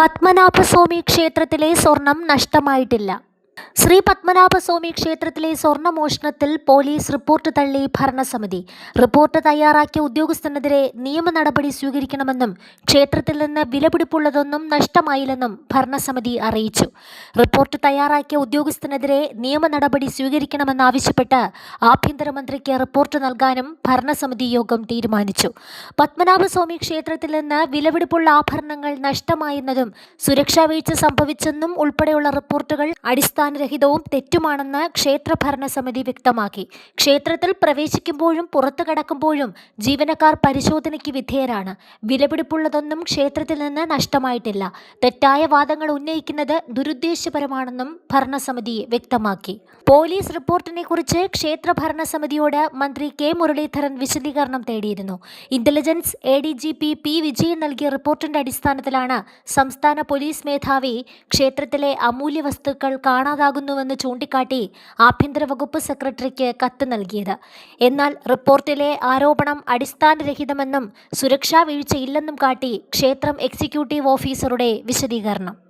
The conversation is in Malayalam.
പത്മനാഭസ്വാമി ക്ഷേത്രത്തിലെ സ്വർണം നഷ്ടമായിട്ടില്ല. ശ്രീ പത്മനാഭസ്വാമി ക്ഷേത്രത്തിലെ സ്വർണ്ണമോഷണത്തിൽ പോലീസ് റിപ്പോർട്ട് തള്ളി ഭരണസമിതി. റിപ്പോർട്ട് തയ്യാറാക്കിയ ഉദ്യോഗസ്ഥനെതിരെ നിയമ നടപടി സ്വീകരിക്കണമെന്നും ക്ഷേത്രത്തിൽ നിന്ന് വിലപിടിപ്പുള്ളതൊന്നും നഷ്ടമായില്ലെന്നും ഭരണസമിതി അറിയിച്ചു. റിപ്പോർട്ട് തയ്യാറാക്കിയ ഉദ്യോഗസ്ഥനെതിരെ നിയമ നടപടി സ്വീകരിക്കണമെന്നാവശ്യപ്പെട്ട് ആഭ്യന്തരമന്ത്രിക്ക് റിപ്പോർട്ട് നൽകാനും ഭരണസമിതി യോഗം തീരുമാനിച്ചു. പത്മനാഭസ്വാമി ക്ഷേത്രത്തിൽ നിന്ന് വിലപിടിപ്പുള്ള ആഭരണങ്ങൾ നഷ്ടമായെന്നതും സുരക്ഷാ വീഴ്ച സംഭവിച്ചെന്നും ഉൾപ്പെടെയുള്ള റിപ്പോർട്ടുകൾ അടിസ്ഥാനരഹിതവും തെറ്റുമാണെന്ന് ക്ഷേത്ര ഭരണസമിതി വ്യക്തമാക്കി. ക്ഷേത്രത്തിൽ പ്രവേശിക്കുമ്പോഴും പുറത്തു കടക്കുമ്പോഴും ജീവനക്കാർ പരിശോധനയ്ക്ക് വിധേയരാണ്. വിലപിടിപ്പുള്ളതൊന്നും ക്ഷേത്രത്തിൽ നിന്ന് നഷ്ടമായിട്ടില്ല. തെറ്റായ വാദങ്ങൾ ഉന്നയിക്കുന്നത് ദുരുദ്ദേശപരമാണെന്നും ഭരണസമിതി വ്യക്തമാക്കി. പോലീസ് റിപ്പോർട്ടിനെ കുറിച്ച് ക്ഷേത്ര ഭരണസമിതിയോട് മന്ത്രി കെ മുരളീധരൻ വിശദീകരണം തേടിയിരുന്നു. ഇന്റലിജൻസ് ADGP P വിജയൻ നൽകിയ റിപ്പോർട്ടിന്റെ അടിസ്ഥാനത്തിലാണ് സംസ്ഥാന പോലീസ് മേധാവി ക്ഷേത്രത്തിലെ അമൂല്യ വസ്തുക്കൾ കാണാതാകുന്നുവെന്ന് ചൂണ്ടിക്കാട്ടി ആഭ്യന്തര വകുപ്പ് സെക്രട്ടറിക്ക് കത്ത് നൽകിയത്. എന്നാൽ റിപ്പോർട്ടിലെ ആരോപണം അടിസ്ഥാനരഹിതമെന്നും സുരക്ഷാ വീഴ്ചയില്ലെന്നും കാട്ടി ക്ഷേത്രം എക്സിക്യൂട്ടീവ് ഓഫീസറുടെ വിശദീകരണം.